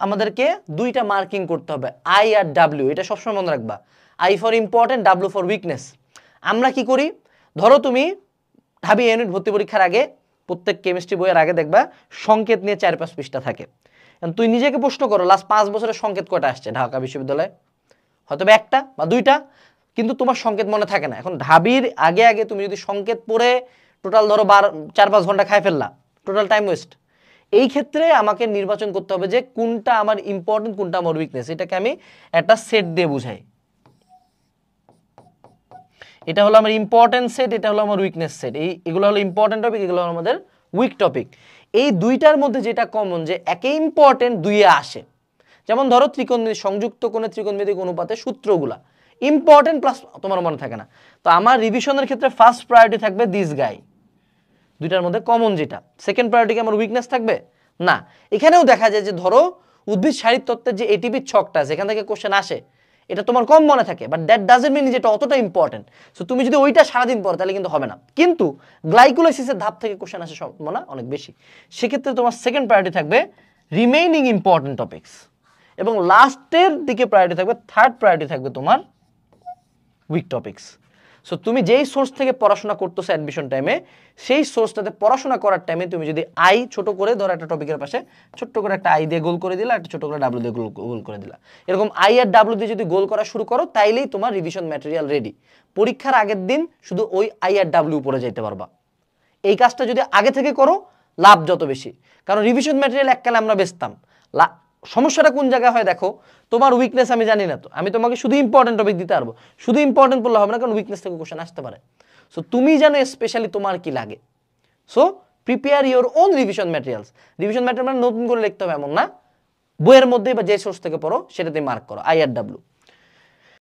আমাদেরকে দুইটা মার্কিং করতে হবে, আই আর ডাব্লিউ। এটা সবসময় মনে রাখবা, I for important, W for weakness. আমরা কি করি, ধরো তুমি ঢাবি ইউনিট ভর্তি পরীক্ষার আগে প্রত্যেক কেমিস্ট্রি বইয়ের আগে দেখবা সংকেত নিয়ে 4-5 পৃষ্ঠা থাকে। তুই নিজেকে প্রশ্ন করো লাস্ট 5 বছরের সংকেত কয়টা আসছে ঢাকা বিশ্ববিদ্যালয়ে? হয়তো একটা বা দুইটা, কিন্তু তোমার সংকেত মনে থাকে না। এখন ঢাবির আগে আগে তুমি যদি সংকেত পড়ে টোটাল ধরো 4-5 ঘন্টা খাই ফেললা, টোটাল টাইম ওয়েস্ট। এই ক্ষেত্রে আমাকে নির্বাচন করতে হবে যে কোনটা আমার ইম্পর্টেন্ট, কোনটা আমার উইকনেস। এটাকে আমি একটা সেট দিয়ে বুঝাই। এটা হলো আমার ইম্পর্টেন্ট সেট, এটা হলো আমার উইকনেস সেট। এগুলো হলো ইম্পর্টেন্ট টপিক, এগুলো হলো আমাদের উইক টপিক। এই দুইটার মধ্যে যেটা কমন যে একে ইম্পর্টেন্ট, দুইয়ে আসে। যেমন ধরো সংযুক্ত কোণে ত্রিকোণমিতিক অনুপাতের সূত্রগুলা ইম্পর্টেন্ট প্লাস তোমার মনে থাকে না। তো আমার রিভিশনের ক্ষেত্রে ফার্স্ট প্রায়োরিটি থাকবে দিস গাই, দুইটার মধ্যে কমন যেটা। সেকেন্ড প্রায়োরিটি কি আমার উইকনেস থাকবে না। এখানেও দেখা যায় যে ধরো উদ্ভিদ শারীরতত্ত্বের যে এটিপির ছকটা আছে, এখান থেকে কোশ্চেন আসে, এটা তোমার কম মনে থাকে, বাট দ্যাট ডাজন্ট মিন যেটা অতটা ইম্পর্টেন্ট। সো তুমি যদি ওইটা সারাদিন পড়ো তাহলে কিন্তু হবে না। কিন্তু গ্লাইকোলাইসিসের ধাপ থেকে কোশ্চেন আসে সম্ভাবনা অনেক বেশি। সেক্ষেত্রে তোমার সেকেন্ড প্রায়োরিটি থাকবে রিমেইনিং ইম্পর্টেন্ট টপিকস, এবং লাস্টের দিকে প্রায়োরিটি থাকবে, থার্ড প্রায়োরিটি থাকবে তোমার উইক টপিকস। সো তুমি যেই সোর্স থেকে পড়াশোনা করতেছো অ্যাডমিশন টাইমে, সেই সোর্সটাতে পড়াশোনা করার টাইমে তুমি যদি আই ছোট করে ধরো একটা টপিকের পাশে ছোট্ট করে একটা আই দিয়ে গোল করে দিলা, একটা ছোট করে ডাব্লিউ দিয়ে গোল করে দিলা, এরকম আই আর ডাব্লিউ দিয়ে যদি গোল করা শুরু করো তাইলেই তোমার রিভিশন ম্যাটেরিয়াল রেডি। পরীক্ষার আগের দিন শুধু ওই আই আর ডাব্লিউ পড়ে যেতে পারবা। এই কাজটা যদি আগে থেকে করো লাভ যত বেশি, কারণ রিভিশন ম্যাটেরিয়াল এককালে আমরা বেচতাম। সমস্যাটা কোন জায়গায় হয় দেখো, তোমার উইকনেস আমি জানি না, তো আমি তোমাকে শুধু ইম্পর্টেন্ট টপিক দিতে পারবো, শুধু ইম্পর্টেন্ট পড়লে হবে না, কারণ উইকনেস থেকে কোশ্চেন আসতে পারে। সো তুমি জানো স্পেশালি তোমার কি লাগে। So prepare your own revision materials. Revision material মানে নতুন করে লিখতে হবে এমন না, বইয়ের মধ্যে বা যে সোর্স থেকে পড়ো সেটাতে মার্ক করো আই আর ডাব্লিউ।